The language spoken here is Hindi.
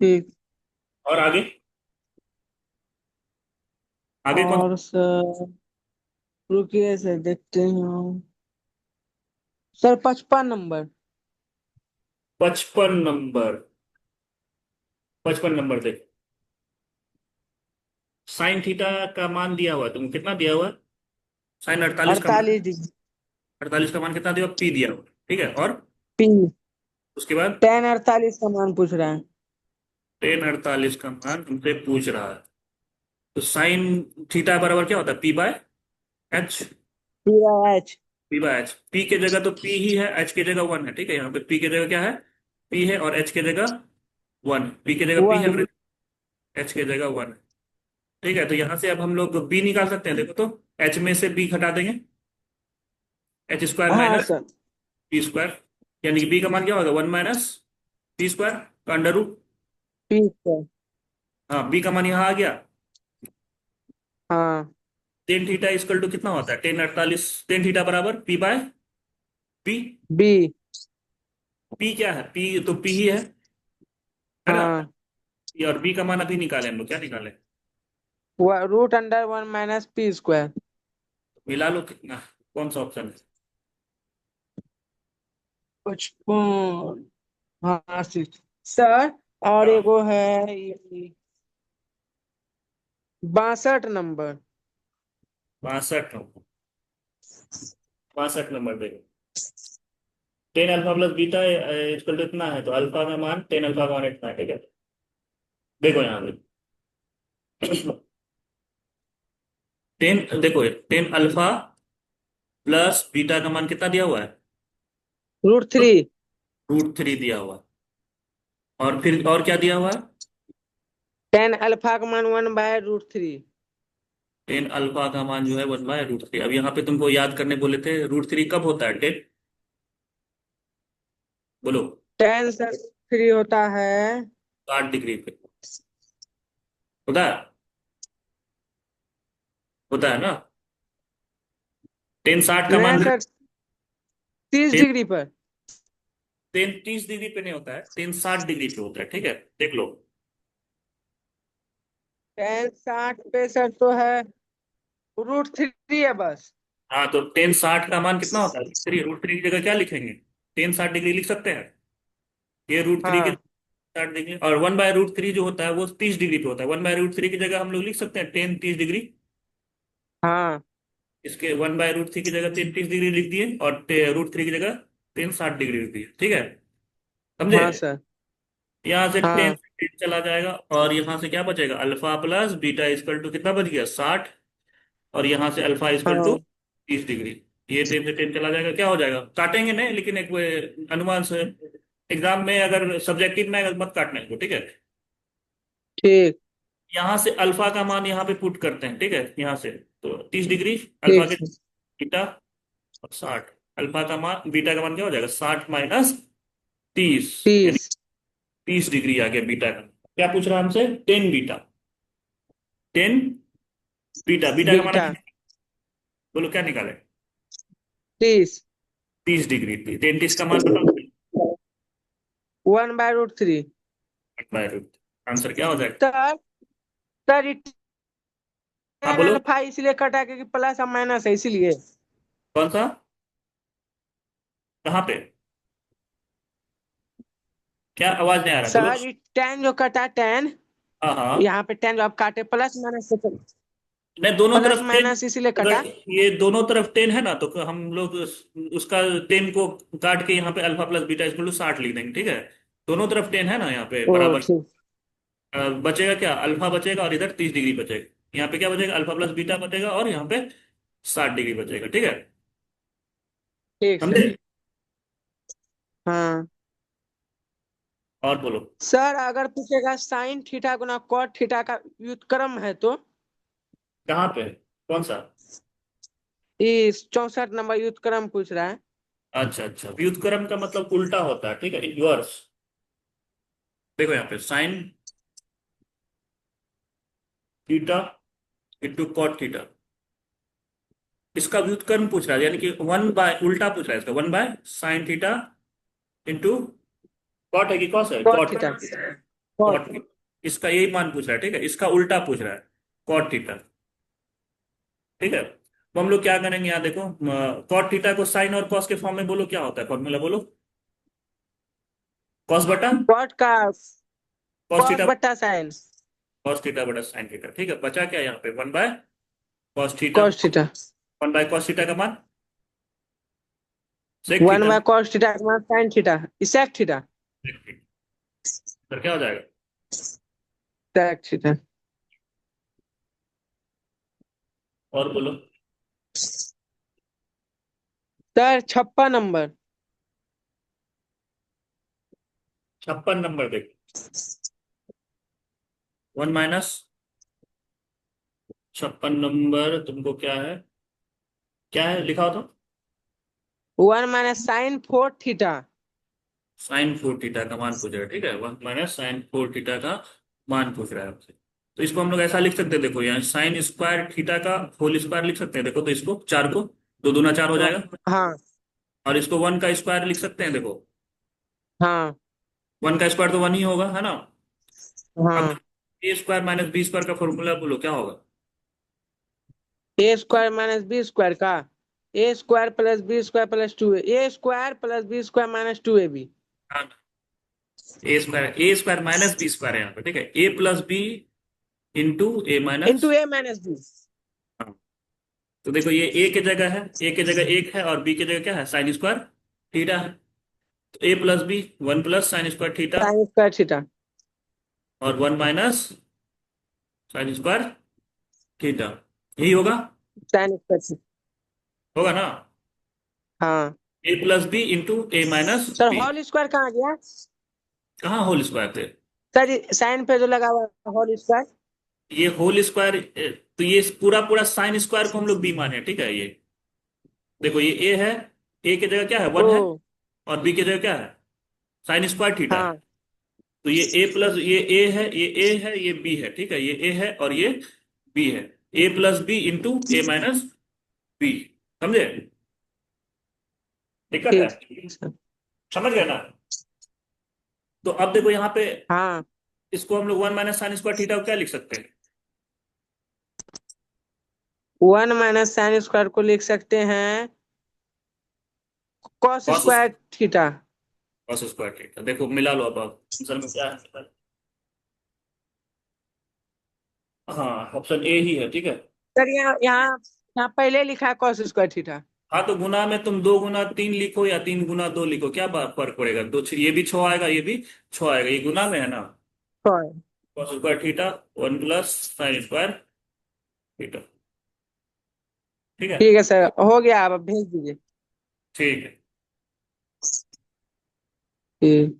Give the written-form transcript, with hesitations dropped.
ठीक। और आगे, आगे कौन। और सर रुकिए सर देखते हैं। Sir 55 number. 55 नंबर। 55 नंबर देख, साइन थीटा का मान दिया हुआ है तुम, कितना दिया हुआ है? साइन 48 का मान, 48 डिग्री। 48 का मान कितना दिया हुआ? पी दिया हुआ, ठीक है। और पी। उसके बाद टेन 48 का मान पूछ रहा है। टेन 48 का मान तुमसे पूछ रहा है। तो साइन थीटा बराबर क्या होता है? P by H. PH। P by H, P के जगह तो पी ही है, एच की जगह वन है, ठीक है। यहाँ पे पी की जगह क्या है? पी है, और एच की जगह वन। पी की जगह पी है वन। और एच की जगह वन है, ठीक है। तो यहाँ से अब हम लोग बी निकाल सकते हैं, देखो तो। एच में से बी घटा देंगे, एच स्क्वायर हाँ माइनस सर। पी स्क्वायर, यानी कि बी का मान क्या होगा? वन माइनस पी स्क्वायर का अंडर रूट। P sir. हाँ, बी का मान यहाँ आ गया। हाँ। टेन थीटा इक्वल टू कितना होता है? टेन 48, टेन थीटा बराबर P by P. B. P क्या है? पी तो पी ही है ना। हाँ। और बी का मान अभी निकाले हम लोग, क्या निकाले? √1 - P²। मिला लो कितना, कौन सा ऑप्शन है? 55। हाँ सर। और हाँ, एगो है 62 नंबर। 62 नंबर। 62 नंबर देखो, tan alpha plus beta equal to इतना है, तो अल्फा का मान, टेन अल्फा का मान इतना है, ठीक है। देखो यहाँ पे, टेन देखो, टेन अल्फा प्लस बीटा का मान कितना दिया हुआ है? √3। √3 दिया हुआ है। और फिर और क्या दिया हुआ है? टेन अल्फा का मान 1/√3। टेन अल्फा का मान जो है 1/√3। अब यहाँ पे तुमको याद करने बोले थे, √3 कब होता है टेन? बोलो। टेन सर 3 होता है। 60 डिग्री पे होता है, होता है ना। टेन 60 का नहीं मान, सर, 30 टेन डिग्री पर। टेन 30 डिग्री पे नहीं होता है, टेन 60 डिग्री पे होता है, ठीक है। देख लो। टेन 60 पे सर तो है √3 है बस। हाँ, तो टेन 60 का मान कितना होता है? √3। √3 की जगह क्या लिखेंगे? टेन 60 डिग्री लिख सकते हैं। ये √3 के हाँ। 60 डिग्री, और 1/√3 जो होता है वो 30 डिग्री पे होता है। 1/√3 की जगह हम लोग लिख सकते हैं टेन 30 डिग्री। हाँ। इसके 1/√3 की जगह टेन 30 डिग्री लिख दिए, और √3 की जगह टेन 60 डिग्री लिख दिए, ठीक है। समझे? हाँ सर। यहाँ से टेन हाँ। से 10 चला जाएगा, और यहाँ से क्या बचेगा? Alpha plus beta equal to कितना बच गया? 60। और यहाँ से अल्फा इक्वल टू हाँ। 30 डिग्री। ये 10 से 10 चला जाएगा, क्या हो जाएगा? काटेंगे नहीं, लेकिन एक वो अनुमान से, एग्जाम में अगर सब्जेक्टिव में अगर मत काटने को, ठीक है। ठीक। यहाँ से अल्फा का मान यहाँ पे पुट करते हैं, ठीक है। यहाँ से तो 30 डिग्री, अल्फा ठीक के सर। बीटा, और 60। अल्फा का मान, बीटा का मान क्या हो जाएगा? 60 - 30, यानी 30। 30 डिग्री आ गया बीटा का। क्या पूछ रहा है हमसे? Tan beta, tan beta, beta का मान बीटा कितना? बोलो क्या निकाले? 30। 30 डिग्री, 33 का मान बताओ। 1/√3। बाय रूट, आंसर क्या हो जाएगा? सर सर ये हाँ टेन बोलो। अल्फा इसलिए कटा क्योंकि प्लस और माइनस है इसीलिए। कौन सा? कहाँ पे? क्या आवाज नहीं आ रहा, बोलो। सर ये टेन जो कटा, टेन हाँ हाँ, यहाँ पे टेन जो आप काटे प्लस माइनस से, नहीं दोनों प्लस तरफ टेन। माइनस इसीलिए अगर कटा। ये दोनों तरफ टेन है ना, तो हम लोग उसका टेन को काट के यहाँ पे alpha plus beta equal to 60 लिख देंगे, ठीक है। दोनों तरफ टेन है ना यहाँ पे ओ बराबर। ठीक। बचेगा क्या? अल्फा बचेगा, और इधर 30 डिग्री बचेगा। यहाँ पे क्या बचेगा? अल्फा प्लस बीटा बचेगा, और यहाँ पे 60 डिग्री बचेगा, ठीक है। ठीक समझे? सर। हाँ। और बोलो। सर अगर पूछेगा साइन थीटा गुना कॉट थीटा का व्युत्क्रम है तो। कहाँ पे? कौन सा? इस 64 नंबर व्युत्क्रम पूछ रहा है। अच्छा अच्छा, व्युत्क्रम का मतलब उल्टा होता है, ठीक है, इनवर्स। देखो यहाँ पे sine theta into cot theta, इसका व्युत्क्रम पूछ रहा है, यानी कि वन बाय, उल्टा पूछ रहा है इसका, one by sine theta into cot है कि कॉस है? Cot cot. Theta. Cot. Cot. इसका यही मान पूछ रहा है, ठीक है, इसका उल्टा पूछ रहा है, कॉट थीटा। ठीक है, तो हम लोग क्या करेंगे, यहाँ देखो, कॉट थीटा को साइन और कॉस के फॉर्म में बोलो, क्या होता है फॉर्मूला बोलो, कॉस बटा कॉट का कॉस कॉस थीटा, बटा साइन। कॉस थीटा बटा साइन थीटा। ठीक है, बचा क्या यहाँ पे, one by cos theta. Cos theta. One by cos theta का मान sec one theta. By cos theta का मान sine theta cosec theta. Sec theta. फिर क्या हो जाएगा, सेक थीटा। और बोलो। सर 56 नंबर। 56 नंबर देख, वन माइनस 56 नंबर तुमको क्या है लिखा हो तो, one minus sine 4 theta. Sine four theta का मान पूछ रहा है। ठीक है, one minus sine four theta का मान पूछ रहा है आपसे। तो इसको हम लोग ऐसा लिख सकते हैं, देखो यहाँ साइन स्क्वायर थीटा का होल स्क्वायर लिख सकते हैं, देखो तो इसको चार को, दो दूना चार हो जाएगा। हाँ और इसको वन का स्क्वायर लिख सकते हैं, देखो हाँ वन का स्क्वायर तो वन ही होगा, है ना। अब हाँ। A square minus B square का फॉर्मूला बोलो, क्या होगा। A square minus B square का A square plus B square plus 2 A square plus B square minus 2ab। हाँ, A square minus B square है यहाँ पे, ठीक है, A plus B into A minus. Into A minus B. हाँ, तो देखो ये ए की जगह है, ए की जगह एक है, और बी की जगह क्या है, साइन स्क्वायर थीटा है। तो A plus B, one plus sine square theta, sine square theta. और one minus sine square theta, यही होगा। Sine square theta. होगा ना, हाँ A plus B into A minus sir B. Whole square कहाँ गया। कहाँ होल स्क्वायर थे, सर साइन पे जो लगा हुआ है होल स्क्वायर। ये होल स्क्वायर, तो ये पूरा पूरा साइन स्क्वायर को हम लोग बी माने, ठीक है। ये देखो ये ए है, ए की जगह क्या है, वन ओ है, और बी की जगह क्या है, साइन स्क्वायर थीटा है। हाँ तो ये ए प्लस, ये ए है, ये ए है, ये बी है, ठीक है, ये ए है और ये बी है। A plus B into A minus B, समझे, दिक्कत है, ठीक सर। समझ गए ना। तो अब देखो यहाँ पे, हाँ इसको हम लोग one minus sine square theta को क्या लिख सकते हैं, वन माइनस साइन स्क्वायर को लिख सकते हैं cos cos square theta. Cos square theta. देखो मिला लो, अब आंसर में क्या है, हाँ ऑप्शन ए ही है, ठीक है। सर यहाँ यहाँ यहाँ पहले लिखा है कॉस स्क्वायर थीटा। हाँ, तो गुना में तुम दो गुना तीन लिखो या तीन गुना दो लिखो, क्या फर्क पड़ेगा, ये भी छो आएगा, ये भी छो आएगा, ये गुना में है ना। हाँ, cos square theta one plus sine square theta, ठीक है। ठीक है सर हो गया आप भेज दीजिए। ठीक है। ठीक।